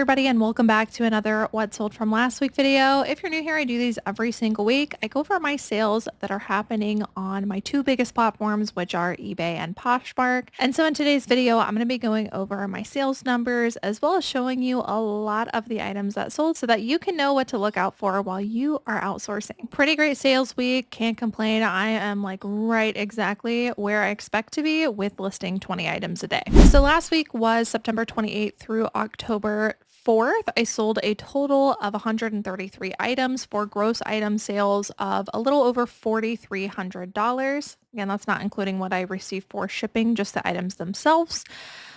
everybody, and welcome back to another What Sold from Last Week video. If you're new here, I do these every single week. I go over my sales that are happening on my two biggest platforms, which are eBay and Poshmark. And so in today's video, I'm going to be going over my sales numbers as well as showing you a lot of the items that sold so that you can know what to look out for while you are outsourcing. Pretty great sales week. Can't complain. I am like right exactly where I expect to be with listing 20 items a day. So last week was September 28th through October 4th. I sold a total of 133 items for gross item sales of a little over $4,300. Again, that's not including what I received for shipping, just the items themselves.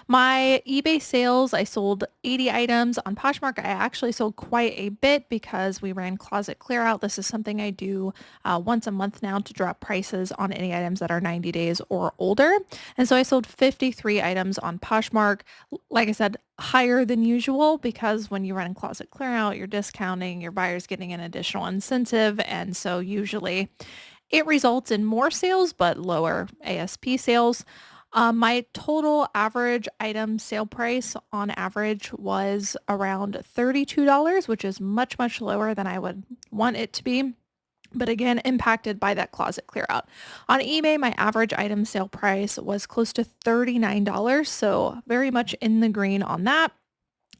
My eBay sales, I sold 80 items. On Poshmark, I actually sold quite a bit because we ran closet clear out. This is something I do once a month now to drop prices on any items that are 90 days or older. And so I sold 53 items on Poshmark. Like I said, higher than usual because when you run closet clear out, you're discounting, your buyer's getting an additional incentive. And so usually it results in more sales, but lower ASP sales. My total average item sale price on average was around $32, which is much, much lower than I would want it to be. But again, impacted by that closet clear out. On eBay, my average item sale price was close to $39. So very much in the green on that.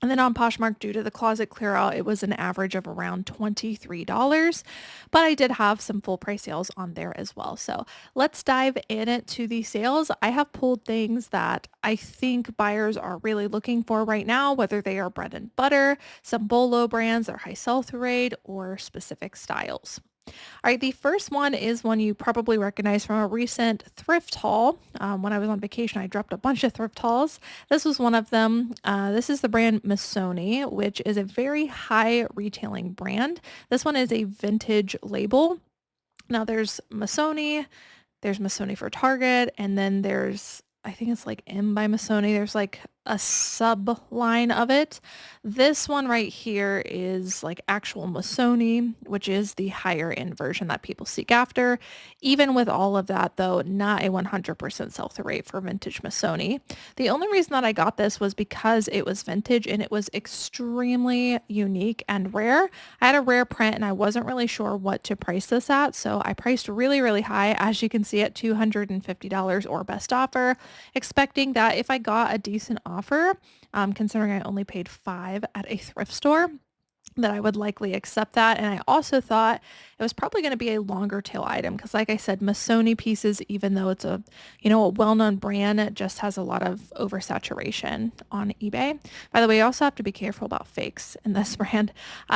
And then on Poshmark, due to the closet clear out, it was an average of around $23, but I did have some full price sales on there as well. So let's dive into the sales. I have pulled things that I think buyers are really looking for right now, whether they are bread and butter, some Bolo brands, or high sell-through rate, or specific styles. All right, the first one is one you probably recognize from a recent thrift haul. When I was on vacation, I dropped a bunch of thrift hauls. This was one of them. This is the brand Missoni, which is a very high retailing brand. This one is a vintage label. Now there's Missoni for Target, and then there's, I think it's like M by Missoni. There's like a sub line of it. This one right here is like actual Missoni, which is the higher end version that people seek after. Even with all of that though, not a 100% sell-through rate for vintage Missoni. The only reason that I got this was because it was vintage and it was extremely unique and rare. I had a rare print and I wasn't really sure what to price this at. So I priced really, really high, as you can see, at $250 or best offer, expecting that if I got a decent offer, considering I only paid $5 at a thrift store, that I would likely accept that. And I also thought it was probably going to be a longer tail item because, like I said, Missoni pieces, even though it's a well-known brand, it just has a lot of oversaturation on eBay. By the way, you also have to be careful about fakes in this brand.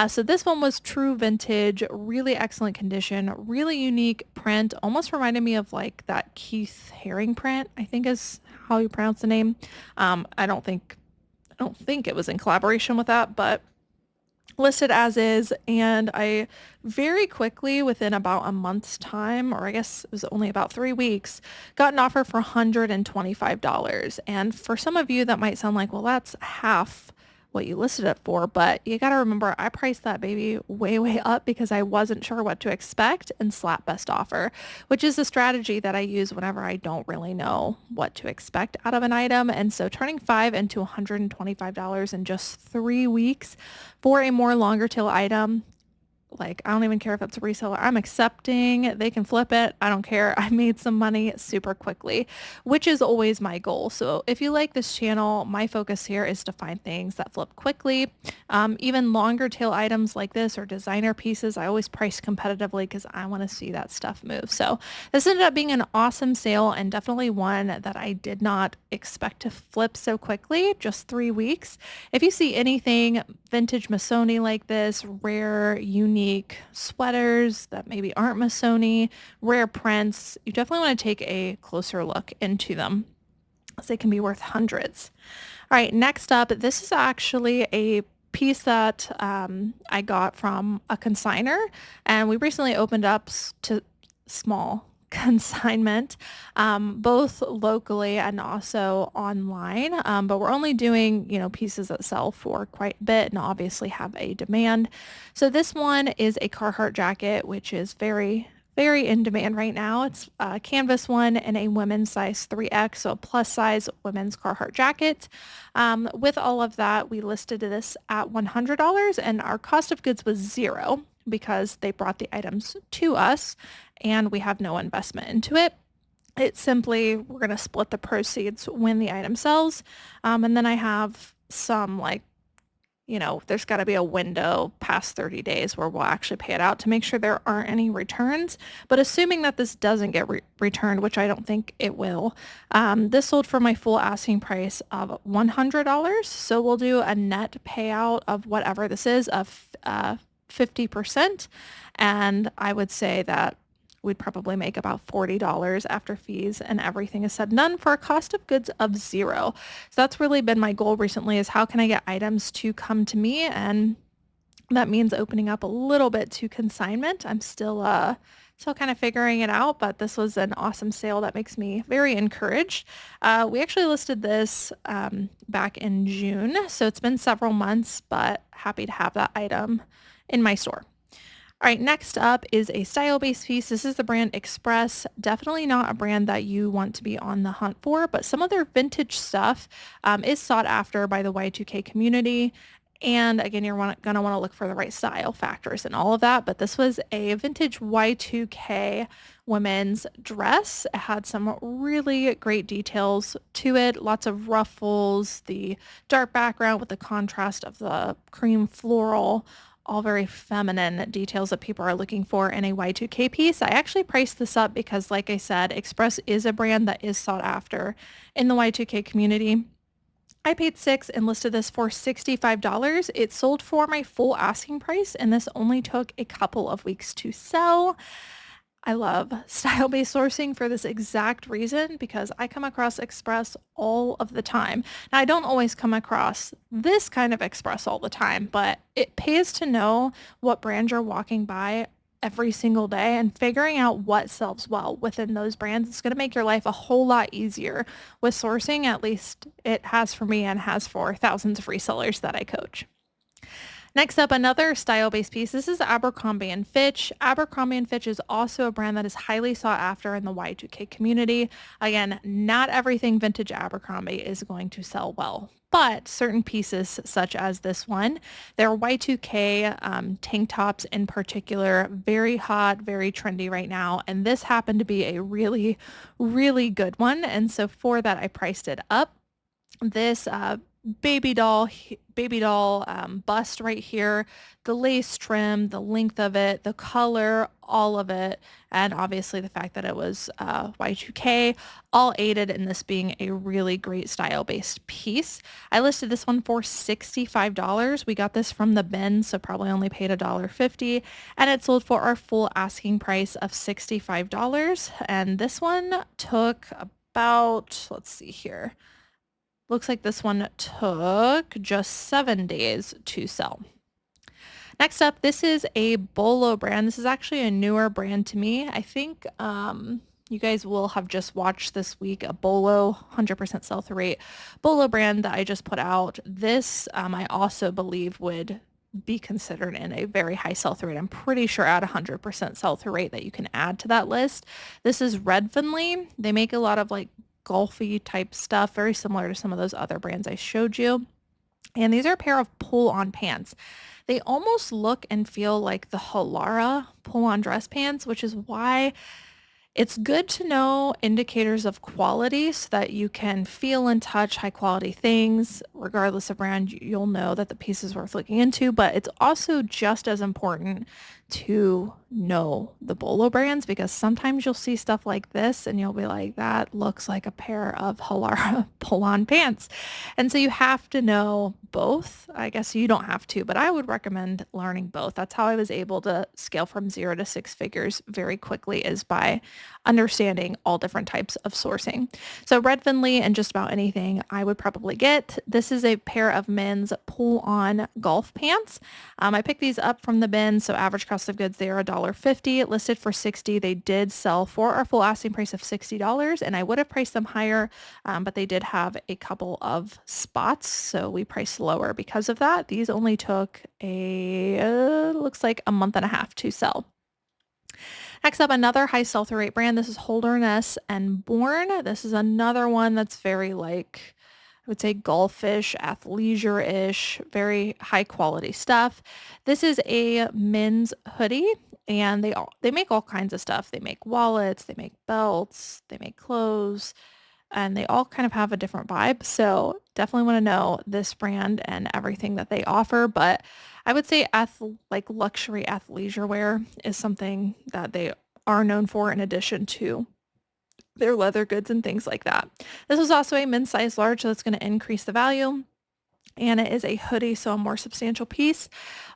So this one was true vintage, really excellent condition, really unique print, almost reminded me of like that Keith Haring print, I think is how you pronounce the name. I don't think it was in collaboration with that, but listed as is. And I very quickly, within about a month's time, or I guess it was only about 3 weeks, got an offer for $125. And for some of you that might sound like, well, that's half what you listed it for, but you got to remember I priced that baby way, way up because I wasn't sure what to expect and slap best offer, which is a strategy that I use whenever I don't really know what to expect out of an item. And so turning $5 into $125 in just 3 weeks for a more longer tail item, like, I don't even care if it's a reseller. I'm accepting. They can flip it. I don't care. I made some money super quickly, which is always my goal. So if you like this channel, my focus here is to find things that flip quickly. Even longer tail items like this or designer pieces, I always price competitively because I want to see that stuff move. So this ended up being an awesome sale and definitely one that I did not expect to flip so quickly, just 3 weeks. If you see anything vintage Missoni like this, rare, unique sweaters that maybe aren't Missoni, rare prints, you definitely want to take a closer look into them as they can be worth hundreds. All right, next up, this is actually a piece that I got from a consignor, and we recently opened up to small consignment, both locally and also online. But we're only doing, pieces that sell for quite a bit and obviously have a demand. So this one is a Carhartt jacket, which is very very in demand right now. It's a canvas one and a women's size 3X, so a plus size women's Carhartt jacket. With all of that, we listed this at $100 and our cost of goods was zero because they brought the items to us and we have no investment into it. It's simply, we're going to split the proceeds when the item sells. And then I have some there's got to be a window past 30 days where we'll actually pay it out to make sure there aren't any returns. But assuming that this doesn't get returned, which I don't think it will, this sold for my full asking price of $100. So we'll do a net payout of whatever this is of 50%. And I would say that we'd probably make about $40 after fees and everything is said and done for a cost of goods of zero. So that's really been my goal recently, is how can I get items to come to me? And that means opening up a little bit to consignment. I'm still kind of figuring it out, but this was an awesome sale that makes me very encouraged. We actually listed this back in June, so it's been several months, but happy to have that item in my store. All right, next up is a style-based piece. This is the brand Express. Definitely not a brand that you want to be on the hunt for, but some of their vintage stuff is sought after by the Y2K community. And again, you're going to want to look for the right style factors and all of that. But this was a vintage Y2K women's dress. It had some really great details to it. Lots of ruffles, the dark background with the contrast of the cream floral, all very feminine details that people are looking for in a Y2K piece. I actually priced this up because, like I said, Express is a brand that is sought after in the Y2K community. I paid $6 and listed this for $65. It sold for my full asking price, and this only took a couple of weeks to sell. I love style-based sourcing for this exact reason, because I come across Express all of the time. Now, I don't always come across this kind of Express all the time, but it pays to know what brands you're walking by every single day and figuring out what sells well within those brands. It's going to make your life a whole lot easier with sourcing. At least it has for me and has for thousands of resellers that I coach. Next up, another style-based piece. This is Abercrombie & Fitch. Abercrombie & Fitch is also a brand that is highly sought after in the Y2K community. Again, not everything vintage Abercrombie is going to sell well, but certain pieces such as this one, their Y2K tank tops in particular, very hot, very trendy right now. And this happened to be a really, really good one. And so for that, I priced it up. This baby doll bust right here, the lace trim, the length of it, the color, all of it, and obviously the fact that it was Y2K, all aided in this being a really great style-based piece. I listed this one for $65. We got this from the bin, so probably only paid $1.50, and it sold for our full asking price of $65. And this one took about, let's see here, looks like this one took just 7 days to sell. Next up, this is a Bolo brand. This is actually a newer brand to me. I think you guys will have just watched this week a Bolo 100% sell-through rate Bolo brand that I just put out. This I also believe would be considered in a very high sell-through rate. I'm pretty sure at 100% sell-through rate that you can add to that list. This is Redfinley. They make a lot of golfy type stuff, very similar to some of those other brands I showed you. And these are a pair of pull-on pants. They almost look and feel like the Halara pull-on dress pants, which is why it's good to know indicators of quality so that you can feel and touch high quality things. Regardless of brand, you'll know that the piece is worth looking into, but it's also just as important to know the Bolo brands, because sometimes you'll see stuff like this and you'll be like, that looks like a pair of Halara pull-on pants. And so you have to know both. I guess you don't have to, but I would recommend learning both. That's how I was able to scale from 0 to 6 figures very quickly, is by understanding all different types of sourcing. So Redfinley and just about anything I would probably get. This is a pair of men's pull-on golf pants. I picked these up from the bin, so average cost of goods, they are $1.50, listed for $60. They did sell for our full asking price of $60, and I would have priced them higher, but they did have a couple of spots, so we priced lower because of that. These only took looks like a month and a half to sell. Next up, another high sell-through rate brand. This is Holderness and Born. This is another one that's very like, I would say golfish, athleisure-ish, very high quality stuff. This is a men's hoodie and they make all kinds of stuff. They make wallets, they make belts, they make clothes, and they all kind of have a different vibe. So definitely want to know this brand and everything that they offer. But I would say like luxury athleisure wear is something that they are known for in addition to their leather goods and things like that. This was also a men's size large, so that's going to increase the value. And it is a hoodie, so a more substantial piece.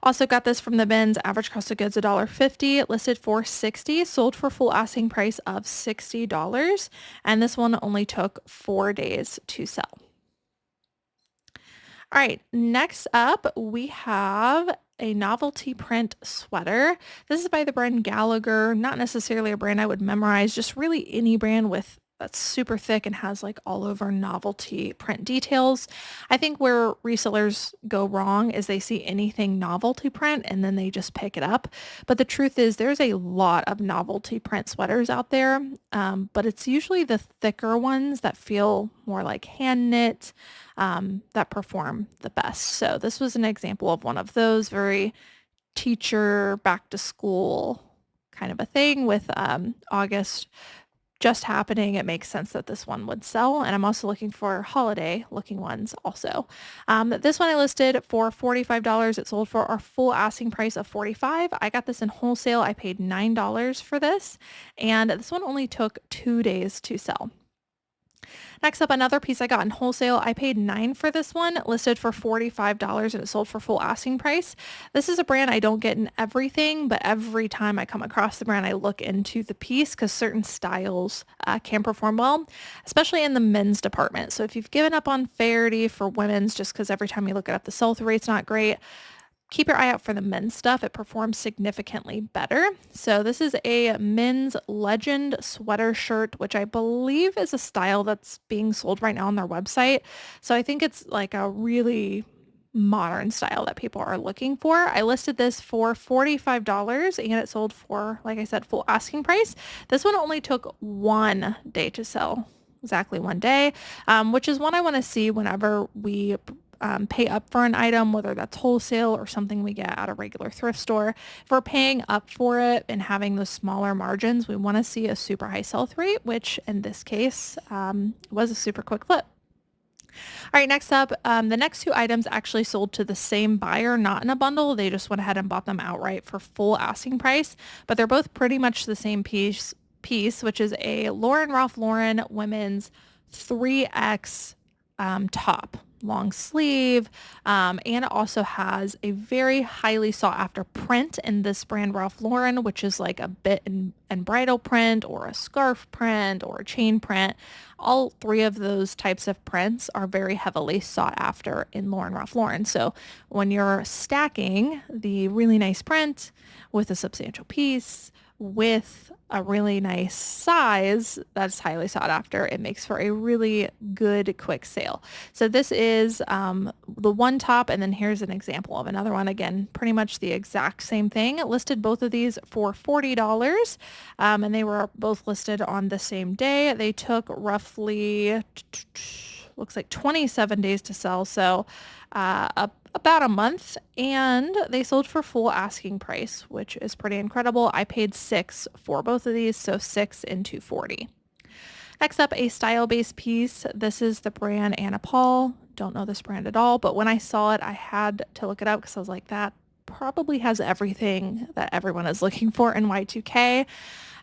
Also got this from the bins. Average cost of goods $1.50, listed for $60, sold for full asking price of $60. And this one only took 4 days to sell. All right, next up we have a novelty print sweater. This is by the brand Gallagher, not necessarily a brand I would memorize, just really any brand with that's super thick and has like all over novelty print details. I think where resellers go wrong is they see anything novelty print and then they just pick it up. But the truth is there's a lot of novelty print sweaters out there, but it's usually the thicker ones that feel more like hand knit, that perform the best. So this was an example of one of those, very teacher back to school kind of a thing with August just happening. It makes sense that this one would sell. And I'm also looking for holiday looking ones also. This one I listed for $45. It sold for our full asking price of $45. I got this in wholesale. I paid $9 for this. And this one only took 2 days to sell. Next up, another piece I got in wholesale. I paid $9 for this one, listed for $45, and it sold for full asking price. This is a brand I don't get in everything, but every time I come across the brand, I look into the piece because certain styles can perform well, especially in the men's department. So if you've given up on Faherty for women's just because every time you look it up, the sell-through rate's not great, keep your eye out for the men's stuff. It performs significantly better. So this is a men's legend sweater shirt, which I believe is a style that's being sold right now on their website. So I think it's like a really modern style that people are looking for. I listed this for $45 and it sold for, like I said, full asking price. This one only took 1 day to sell, exactly 1 day, which is one I want to see whenever we pay up for an item, whether that's wholesale or something we get at a regular thrift store. If we're paying up for it and having those smaller margins, we want to see a super high sell-through rate, which in this case was a super quick flip. All right, next up, the next 2 items actually sold to the same buyer, not in a bundle. They just went ahead and bought them outright for full asking price, but they're both pretty much the same piece, which is a Ralph Lauren women's 3X top, long sleeve, and it also has a very highly sought after print in this brand Ralph Lauren, which is like a bit and bridal print or a scarf print or a chain print. All 3 of those types of prints are very heavily sought after in Ralph Lauren. So when you're stacking the really nice print with a substantial piece with a really nice size that's highly sought after, it makes for a really good quick sale. So this is the one top, and then here's an example of another one. Again, pretty much the exact same thing. It listed both of these for $40, and they were both listed on the same day. They took roughly, looks like 27 days to sell, so about a month, and they sold for full asking price, which is pretty incredible. I paid $6 for both of these, so 6 into 40. Next up, a style-based piece. This is the brand Anna Paul. Don't know this brand at all, but when I saw it, I had to look it up because I was like, that probably has everything that everyone is looking for in Y2K.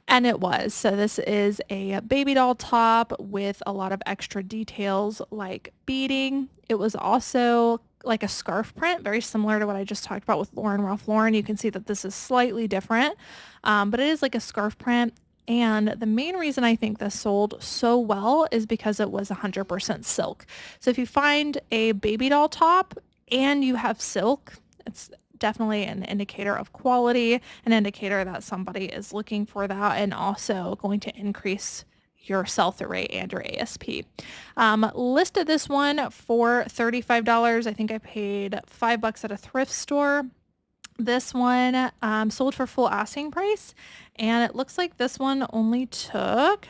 And it was. So this is a baby doll top with a lot of extra details like beading. It was also like a scarf print, very similar to what I just talked about with Ralph Lauren. You can see that this is slightly different, but it is like a scarf print. And the main reason I think this sold so well is because it was 100% silk. So if you find a baby doll top and you have silk, it's definitely an indicator of quality, an indicator that somebody is looking for that, and also going to increase your sell-through rate and your ASP. Listed this one for $35. I think I paid $5 at a thrift store. This one sold for full asking price, and it looks like this one only took,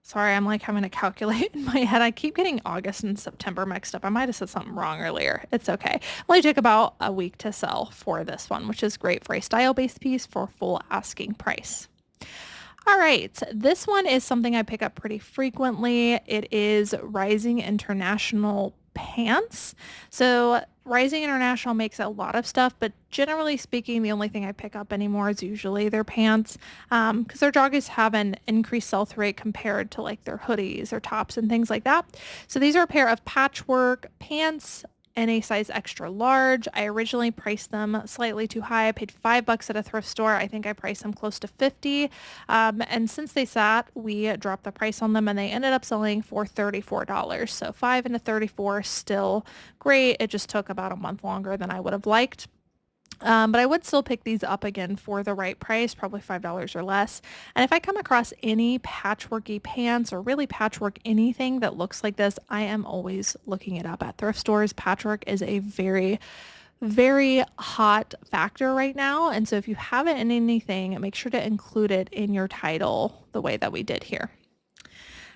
sorry, I'm like having to calculate in my head. I keep getting August and September mixed up. I might have said something wrong earlier. It's okay. Only took about a week to sell for this one, which is great for a style-based piece for full asking price. All right, this one is something I pick up pretty frequently. It is Rising International pants. So Rising International makes a lot of stuff, but generally speaking, the only thing I pick up anymore is usually their pants, because their joggers have an increased sell-through rate compared to like their hoodies or tops and things like that. So these are a pair of patchwork pants in a size extra large. I originally priced them slightly too high. I paid $5 at a thrift store. I think I priced them close to 50. And since they sat, we dropped the price on them and they ended up selling for $34. So 5 into 34, still great. It just took about a month longer than I would have liked. But I would still pick these up again for the right price, probably $5 or less. And if I come across any patchworky pants or really patchwork anything that looks like this, I am always looking it up at thrift stores. Patchwork is a very, very hot factor right now. And so if you have it in anything, make sure to include it in your title the way that we did here.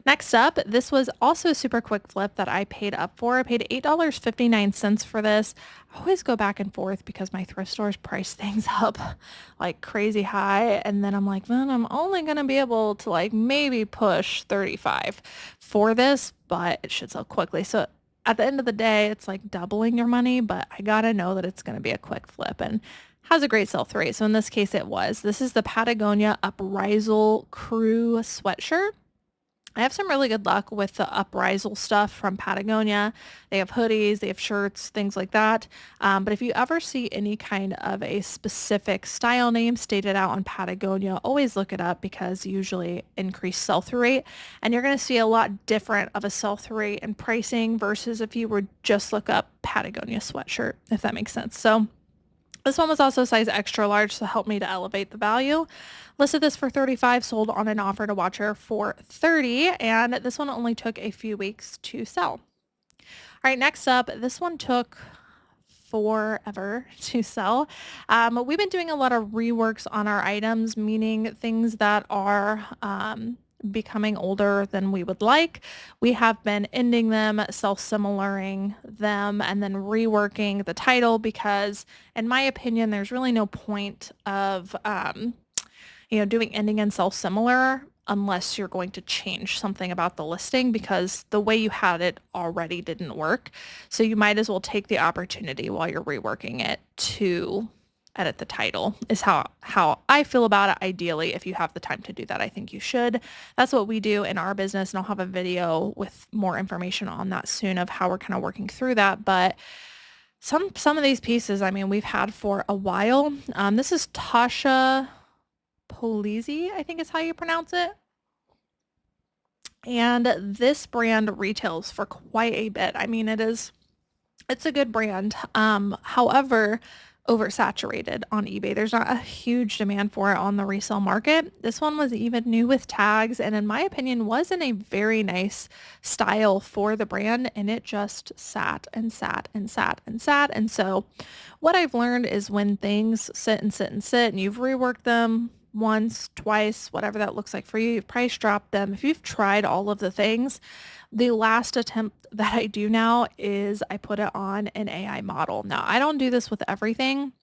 Next up, this was also a super quick flip that I paid up for. I paid $8.59 for this. I always go back and forth because my thrift stores price things up like crazy high. And then I'm like, man, I'm only going to be able to like maybe push 35 for this, but it should sell quickly. So at the end of the day, it's like doubling your money, but I got to know that it's going to be a quick flip and has a great sell-through rate. So in this case, it was. This is the Patagonia Uprisal Crew sweatshirt. I have some really good luck with the Uprisal stuff from Patagonia. They have hoodies, they have shirts, things like that. But if you ever see any kind of a specific style name stated out on Patagonia, always look it up because usually increased sell-through rate. And you're going to see a lot different of a sell-through rate and pricing versus if you were just look up Patagonia sweatshirt, if that makes sense. So this one was also size extra large, so helped me to elevate the value. Listed this for 35, sold on an offer to watcher for 30, and this one only took a few weeks to sell. All right, next up, this one took forever to sell. We've been doing a lot of reworks on our items, meaning things that are becoming older than we would like. We have been ending them, self-similaring them, and then reworking the title because, in my opinion, there's really no point of doing ending and self-similar unless you're going to change something about the listing because the way you had it already didn't work. So you might as well take the opportunity while you're reworking it to edit the title is how I feel about it. Ideally, if you have the time to do that, I think you should. That's what we do in our business, and I'll have a video with more information on that soon of how we're kind of working through that. But some of these pieces, I mean, we've had for a while. This is Tasha Polizzi, I think is how you pronounce it. And this brand retails for quite a bit. I mean, it's a good brand. However, oversaturated on eBay. There's not a huge demand for it on the resale market. This one was even new with tags and in my opinion was in a very nice style for the brand and it just sat and sat and sat and sat. And so what I've learned is when things sit and sit and sit and you've reworked them once, twice, whatever that looks like for you, you've price dropped them. If you've tried all of the things, the last attempt that I do now is I put it on an AI model. Now, I don't do this with everything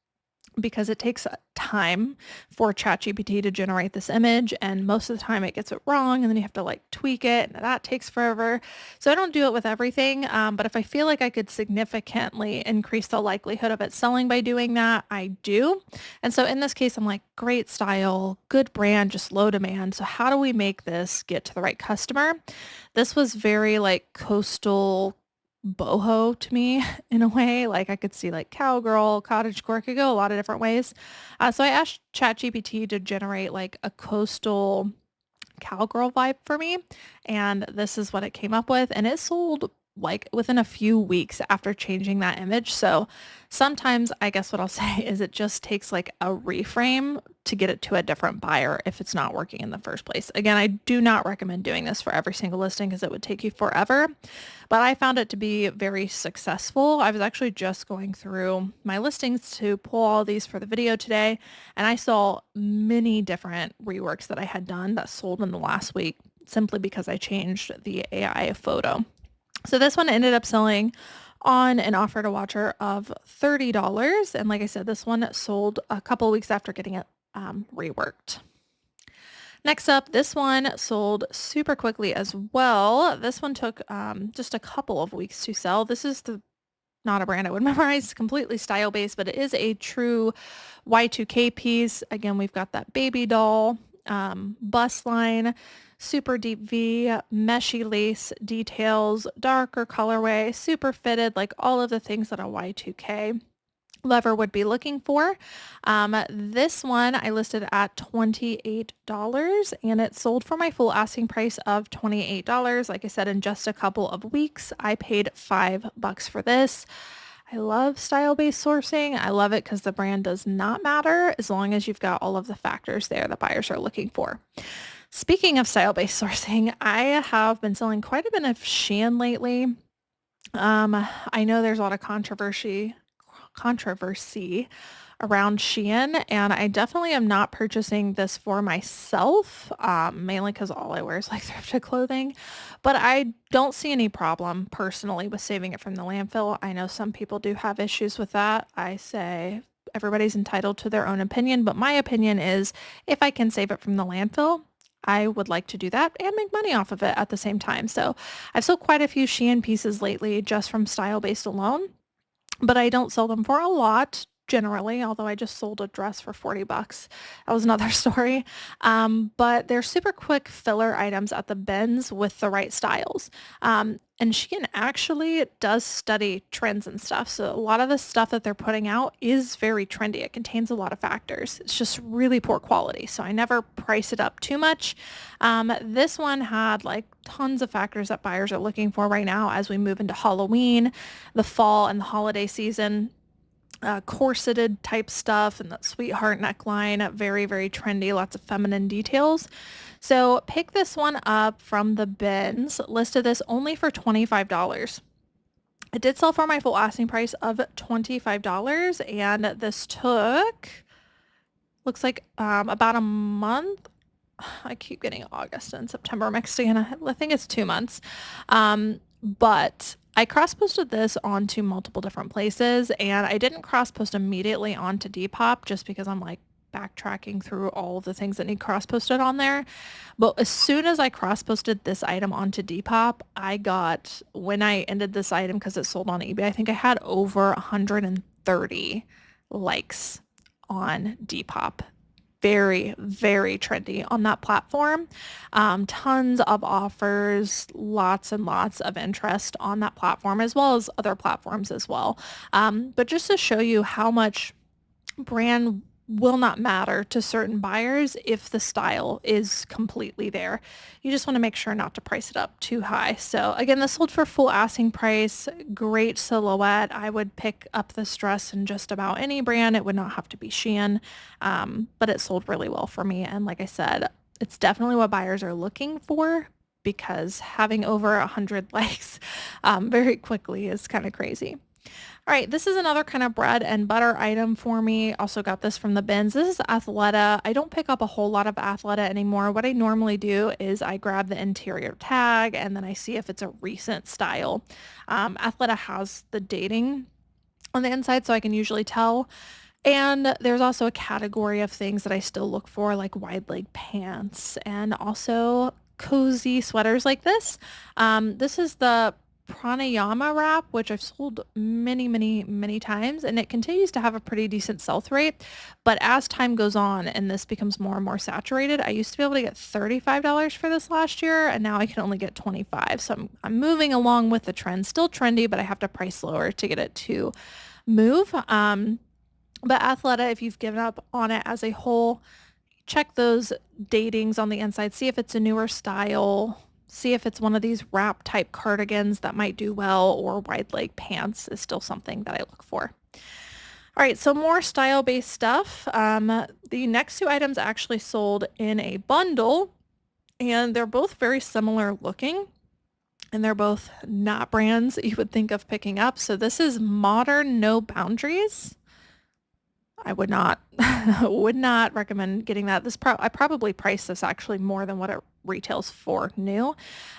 because it takes time for ChatGPT to generate this image and most of the time it gets it wrong and then you have to like tweak it and that takes forever. So I don't do it with everything, but if I feel like I could significantly increase the likelihood of it selling by doing that, I do. And so in this case, I'm like, great style, good brand, just low demand. So how do we make this get to the right customer? This was very like coastal boho to me in a way. Like I could see like cowgirl, cottagecore, could go a lot of different ways. So I asked ChatGPT to generate like a coastal cowgirl vibe for me. And this is what it came up with. And it sold like within a few weeks after changing that image. So sometimes I guess what I'll say is it just takes like a reframe to get it to a different buyer if it's not working in the first place. Again, I do not recommend doing this for every single listing because it would take you forever, but I found it to be very successful. I was actually just going through my listings to pull all these for the video today, and I saw many different reworks that I had done that sold in the last week simply because I changed the AI photo. So this one ended up selling on an offer to watcher of $30. And like I said, this one sold a couple of weeks after getting it reworked. Next up, this one sold super quickly as well. This one took just a couple of weeks to sell. This is not a brand I would memorize, completely style based, but it is a true Y2K piece. Again, we've got that baby doll, bust line, super deep V, meshy lace details, darker colorway, super fitted, like all of the things that a Y2K lover would be looking for. This one I listed at $28 and it sold for my full asking price of $28. Like I said, in just a couple of weeks, I paid $5 for this. I love style-based sourcing. I love it because the brand does not matter as long as you've got all of the factors there that buyers are looking for. Speaking of style-based sourcing, I have been selling quite a bit of Shein lately. I know there's a lot of controversy around Shein, and I definitely am not purchasing this for myself, mainly because all I wear is like thrifted clothing, but I don't see any problem personally with saving it from the landfill. I know some people do have issues with that. I say everybody's entitled to their own opinion, but my opinion is if I can save it from the landfill, I would like to do that and make money off of it at the same time. So I've sold quite a few Shein pieces lately just from style based alone, but I don't sell them for a lot generally, although I just sold a dress for $40. That was another story. But they're super quick filler items at the bins with the right styles. And Shein actually does study trends and stuff. So a lot of the stuff that they're putting out is very trendy. It contains a lot of factors. It's just really poor quality. So I never price it up too much. This one had like tons of factors that buyers are looking for right now as we move into Halloween, the fall, and the holiday season. Corseted type stuff and that sweetheart neckline, very, very trendy, lots of feminine details. So pick this one up from the bins, listed this only for $25. It did sell for my full asking price of $25, and this took, looks like about a month. I keep getting August and September mixed in. I think it's 2 months. But I cross-posted this onto multiple different places, and I didn't cross-post immediately onto Depop just because I'm like backtracking through all of the things that need cross-posted on there. But as soon as I cross-posted this item onto Depop, I got, when I ended this item because it sold on eBay, I think I had over 130 likes on Depop. Very, very trendy on that platform. Tons of offers, lots and lots of interest on that platform, as well as other platforms as well. But just to show you how much brand will not matter to certain buyers if the style is completely there. You just want to make sure not to price it up too high. So again, this sold for full asking price, great silhouette. I would pick up this dress in just about any brand. It would not have to be Shein, but it sold really well for me. And like I said, it's definitely what buyers are looking for because having over 100 likes very quickly is kind of crazy. All right, this is another kind of bread and butter item for me. Also got this from the bins. This is Athleta. I don't pick up a whole lot of Athleta anymore. What I normally do is I grab the interior tag and then I see if it's a recent style. Athleta has the dating on the inside, so I can usually tell. And there's also a category of things that I still look for, like wide leg pants and also cozy sweaters like this. This is the pranayama wrap, which I've sold many, many, many times, and it continues to have a pretty decent sell-through rate. But as time goes on and this becomes more and more saturated, I used to be able to get $35 for this last year, and now I can only get $25. So I'm moving along with the trend. Still trendy, but I have to price lower to get it to move. But Athleta, if you've given up on it as a whole, check those datings on the inside, see if it's a newer style, see if it's one of these wrap type cardigans that might do well, or wide leg pants is still something that I look for. All right, so more style-based stuff. The next two items actually sold in a bundle, and they're both very similar looking, and they're both not brands that you would think of picking up. So this is Modern No Boundaries. I would not would not recommend getting that. I probably priced this actually more than what it retails for new,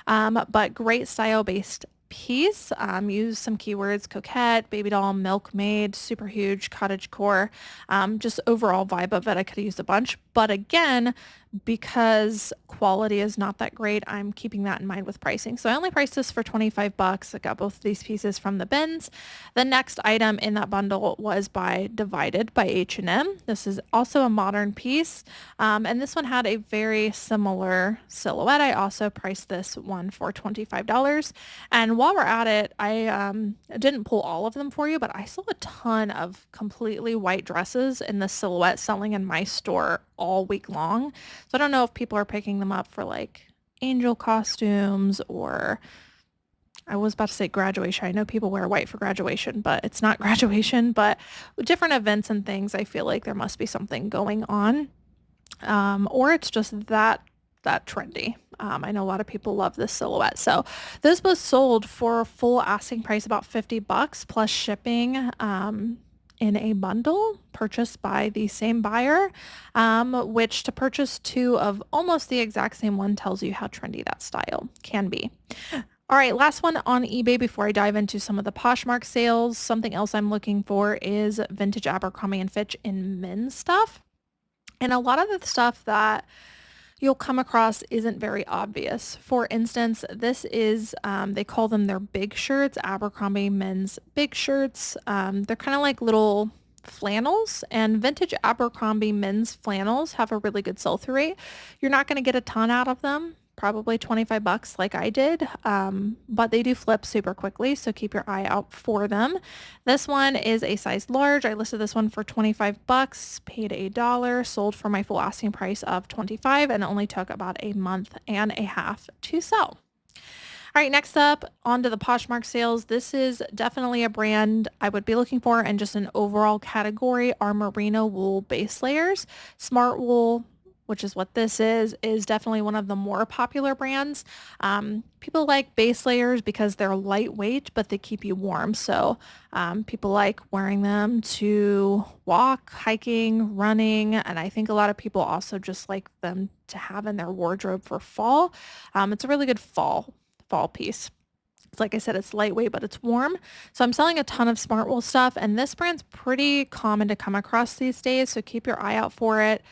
but great style-based piece. Use some keywords: coquette, baby doll, milkmaid, super huge, cottagecore. Just overall vibe of it, I could have used a bunch. But again, because quality is not that great, I'm keeping that in mind with pricing. So I only priced this for 25 bucks. I got both of these pieces from the bins. The next item in that bundle was by Divided by H&M. This is also a modern piece. And this one had a very similar silhouette. I also priced this one for $25. And while we're at it, I didn't pull all of them for you, but I saw a ton of completely white dresses in the silhouette selling in my store all week long. So I don't know if people are picking them up for like angel costumes, or I was about to say graduation. I know people wear white for graduation, but it's not graduation, but different events and things. I feel like there must be something going on. Or it's just that trendy. I know a lot of people love this silhouette. So this was sold for full asking price, about 50 bucks plus shipping, in a bundle purchased by the same buyer, which to purchase two of almost the exact same one tells you how trendy that style can be. All right, last one on eBay before I dive into some of the Poshmark sales. Something else I'm looking for is vintage Abercrombie and Fitch in men's stuff. And a lot of the stuff that you'll come across isn't very obvious. For instance, this is, they call them their big shirts, Abercrombie men's big shirts. They're kind of like little flannels, and vintage Abercrombie men's flannels have a really good sell-through rate. You're not going to get a ton out of them, probably 25 bucks like I did, but they do flip super quickly, so keep your eye out for them. This one is a size large. I listed this one for 25 bucks, paid $1, sold for my full asking price of 25, and it only took about a month and a half to sell. All right, next up, onto the Poshmark sales. This is definitely a brand I would be looking for, and just an overall category are merino wool base layers. Smart Wool, which is what this is definitely one of the more popular brands. People like base layers because they're lightweight, but they keep you warm. So people like wearing them to walk, hiking, running, and I think a lot of people also just like them to have in their wardrobe for fall. It's a really good fall piece. Like I said, it's lightweight, but it's warm. So I'm selling a ton of Smart Wool stuff, and this brand's pretty common to come across these days, so keep your eye out for it.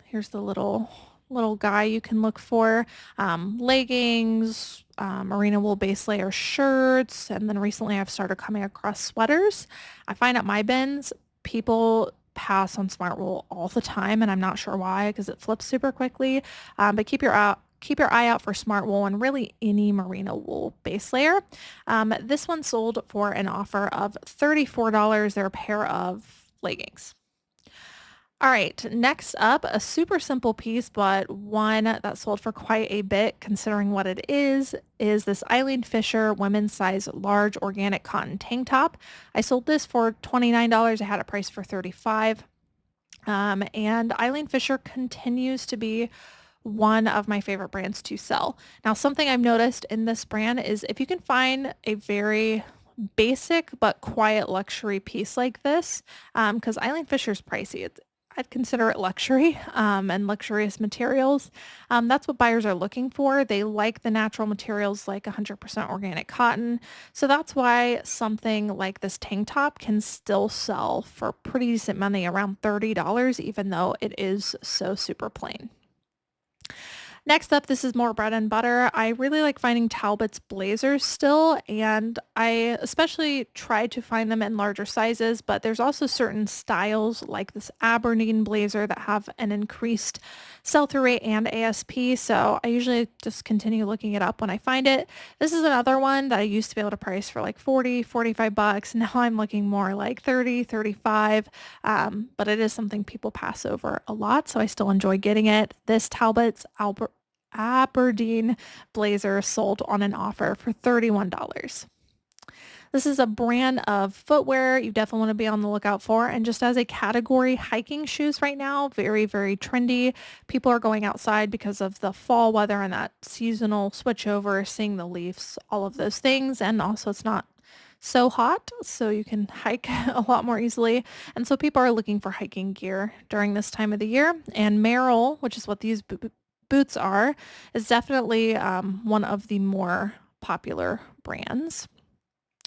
Here's the little guy you can look for. Leggings, merino wool base layer shirts, and then recently I've started coming across sweaters. I find at my bins, people pass on Smart Wool all the time, and I'm not sure why, because it flips super quickly. But keep your eye out for Smart Wool and really any merino wool base layer. This one sold for an offer of $34. They're a pair of leggings. All right, next up, a super simple piece, but one that sold for quite a bit considering what it is this Eileen Fisher women's size large organic cotton tank top. I sold this for $29. I had it priced for $35. And Eileen Fisher continues to be one of my favorite brands to sell. Now, something I've noticed in this brand is if you can find a very basic but quiet luxury piece like this, because Eileen Fisher's pricey. I'd consider it luxury and luxurious materials. That's what buyers are looking for. They like the natural materials like 100% organic cotton. So that's why something like this tank top can still sell for pretty decent money, around $30, even though it is so super plain. Next up, this is more bread and butter. I really like finding Talbot's blazers still, and I especially try to find them in larger sizes, but there's also certain styles like this Aberdeen blazer that have an increased sell-through rate and ASP, so I usually just continue looking it up when I find it. This is another one that I used to be able to price for like 40, 45 bucks. Now I'm looking more like 30, 35, but it is something people pass over a lot, so I still enjoy getting it. This Talbot's Aberdeen blazer sold on an offer for $31. This is a brand of footwear you definitely want to be on the lookout for. And just as a category, hiking shoes right now, very, very trendy. People are going outside because of the fall weather and that seasonal switchover, seeing the leaves, all of those things. And also it's not so hot, so you can hike a lot more easily. And so people are looking for hiking gear during this time of the year. And Merrell, which is what these boots are, is definitely one of the more popular brands.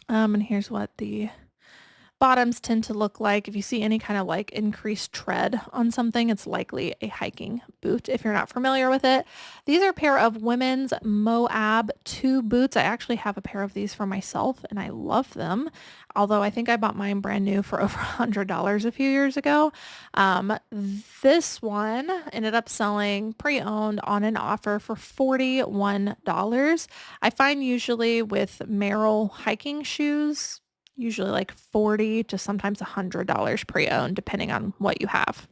And here's what the bottoms tend to look like. If you see any kind of like increased tread on something, it's likely a hiking boot if you're not familiar with it. These are a pair of women's Moab 2 boots. I actually have a pair of these for myself and I love them. Although I think I bought mine brand new for over $100 a few years ago. This one ended up selling pre-owned on an offer for $41. I find usually with Merrell hiking shoes, usually like $40 to sometimes $100 pre-owned, depending on what you have.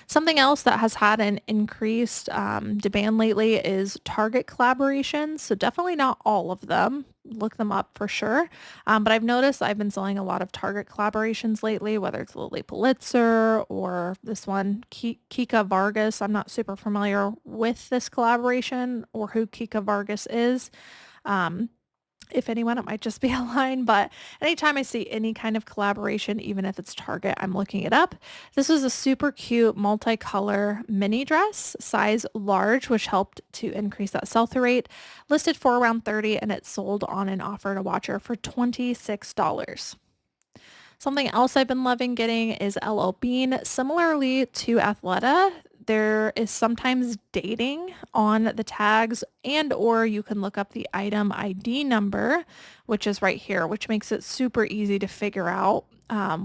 Something else that has had an increased demand lately is Target collaborations. So definitely not all of them. Look them up for sure. But I've noticed I've been selling a lot of Target collaborations lately, whether it's Lily Pulitzer or this one, Kika Vargas. I'm not super familiar with this collaboration or who Kika Vargas is. If anyone, it might just be a line, but anytime I see any kind of collaboration, even if it's Target, I'm looking it up. This was a super cute multicolor mini dress, size large, which helped to increase that sell-through rate. Listed for around $30 and it sold on an offer to Watcher for $26. Something else I've been loving getting is LL Bean. Similarly to Athleta, there is sometimes dating on the tags and or you can look up the item ID number, which is right here, which makes it super easy to figure out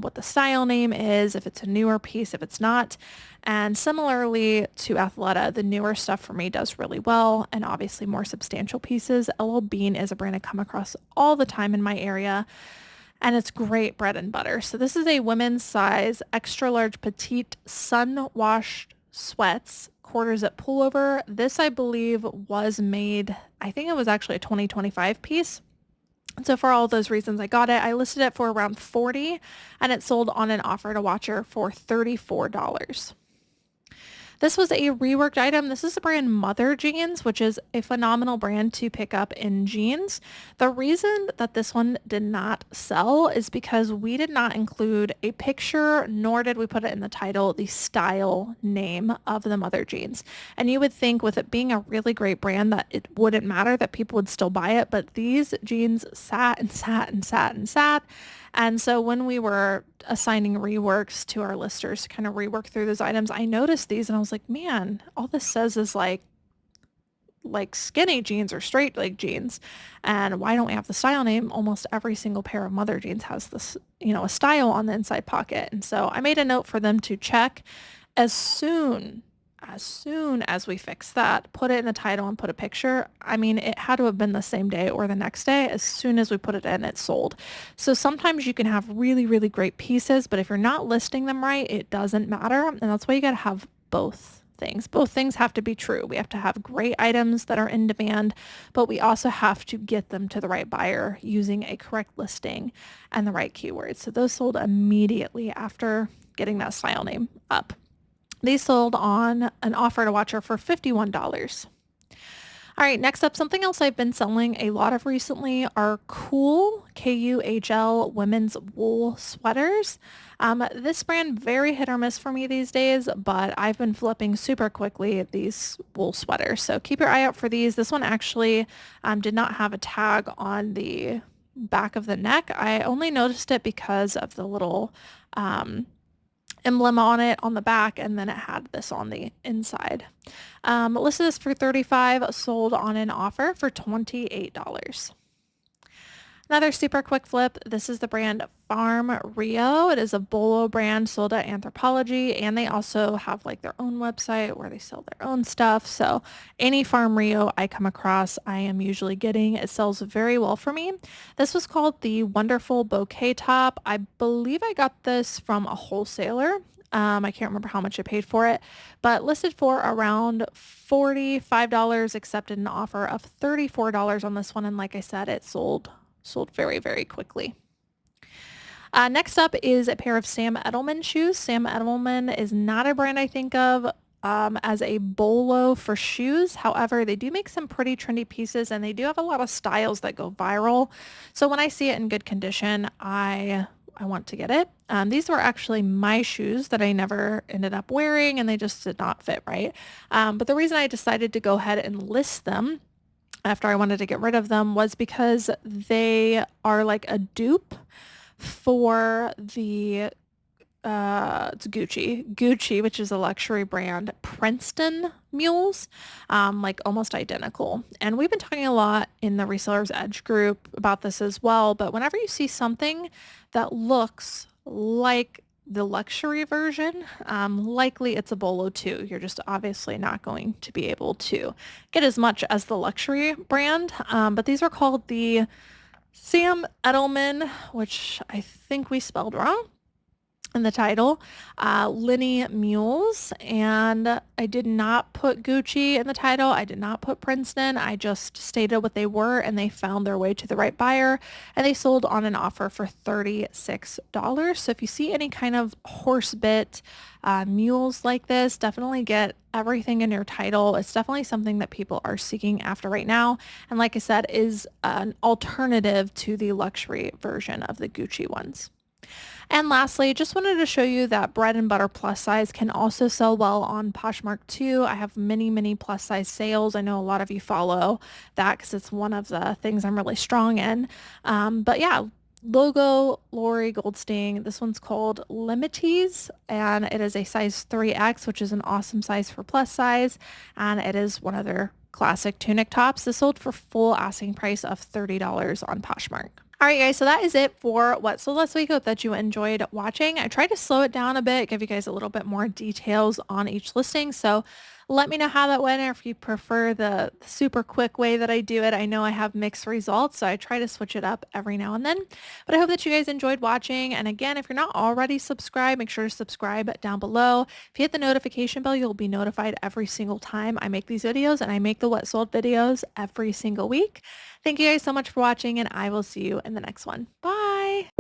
what the style name is, if it's a newer piece, if it's not. And similarly to Athleta, the newer stuff for me does really well and obviously more substantial pieces. LL Bean is a brand I come across all the time in my area. And it's great bread and butter. So this is a women's size, extra large petite sun-washed sweats, quarter zip pullover. This, I believe, was made, I think it was actually a 2025 piece. So for all those reasons, I got it. I listed it for around $40 and it sold on an offer to Watcher for $34. This was a reworked item. This is the brand Mother Jeans, which is a phenomenal brand to pick up in jeans. The reason that this one did not sell is because we did not include a picture, nor did we put it in the title, the style name of the Mother Jeans. And you would think with it being a really great brand that it wouldn't matter, that people would still buy it, but these jeans sat and sat and sat and sat. And so when we were assigning reworks to our listers to kind of rework through those items, I noticed these and I was like, man, all this says is like skinny jeans or straight leg jeans. And why don't we have the style name? Almost every single pair of Mother Jeans has this, a style on the inside pocket. And so I made a note for them to check as soon as we fixed that, put it in the title and put a picture. I mean, it had to have been the same day or the next day. As soon as we put it in, it sold. So sometimes you can have really, really great pieces, but if you're not listing them right, it doesn't matter. And that's why you got to have both things. Both things have to be true. We have to have great items that are in demand, but we also have to get them to the right buyer using a correct listing and the right keywords. So those sold immediately after getting that style name up. These sold on an offer to Watcher for $51. All right, next up, something else I've been selling a lot of recently are cool, Kuhl, women's wool sweaters. This brand, very hit or miss for me these days, but I've been flipping super quickly at these wool sweaters. So keep your eye out for these. This one actually did not have a tag on the back of the neck. I only noticed it because of the little emblem on it on the back, and then it had this on the inside. Listed this for $35, sold on an offer for $28. Another super quick flip. This is the brand Farm Rio. It is a Bolo brand sold at Anthropologie, and they also have like their own website where they sell their own stuff. So any Farm Rio I come across, I am usually getting. It sells very well for me. This was called the Wonderful Bouquet Top. I believe I got this from a wholesaler. I can't remember how much I paid for it, but listed for around $45, accepted an offer of $34 on this one. And like I said, it sold very, very quickly. Next up is a pair of Sam Edelman shoes. Sam Edelman is not a brand I think of as a bolo for shoes. However, they do make some pretty trendy pieces and they do have a lot of styles that go viral. So when I see it in good condition, I want to get it. These were actually my shoes that I never ended up wearing and they just did not fit right. But the reason I decided to go ahead and list them after I wanted to get rid of them was because they are like a dupe for the it's Gucci, which is a luxury brand, Princeton mules, like almost identical. And we've been talking a lot in the Resellers Edge group about this as well, but whenever you see something that looks like the luxury version, likely it's a bolo too. You're just obviously not going to be able to get as much as the luxury brand, but these are called the Sam Edelman, which I think we spelled wrong in the title, Linny Mules, and I did not put Gucci in the title. I did not put Princeton. I just stated what they were and they found their way to the right buyer and they sold on an offer for $36. So if you see any kind of horse bit mules like this, definitely get everything in your title. It's definitely something that people are seeking after right now. And like I said, is an alternative to the luxury version of the Gucci ones. And lastly, just wanted to show you that bread and butter plus size can also sell well on Poshmark too. I have many, many plus size sales. I know a lot of you follow that because it's one of the things I'm really strong in. But yeah, logo Lori Goldstein. This one's called Limities and it is a size 3X, which is an awesome size for plus size. And it is one of their classic tunic tops. This sold for full asking price of $30 on Poshmark. All right, guys, so that is it for what sold last week. Hope that you enjoyed watching. I tried to slow it down a bit, give you guys a little bit more details on each listing. So let me know how that went or if you prefer the super quick way that I do it. I know I have mixed results, so I try to switch it up every now and then. But I hope that you guys enjoyed watching. And again, if you're not already subscribed, make sure to subscribe down below. If you hit the notification bell, you'll be notified every single time I make these videos, and I make the what sold videos every single week. Thank you guys so much for watching, and I will see you in the next one. Bye.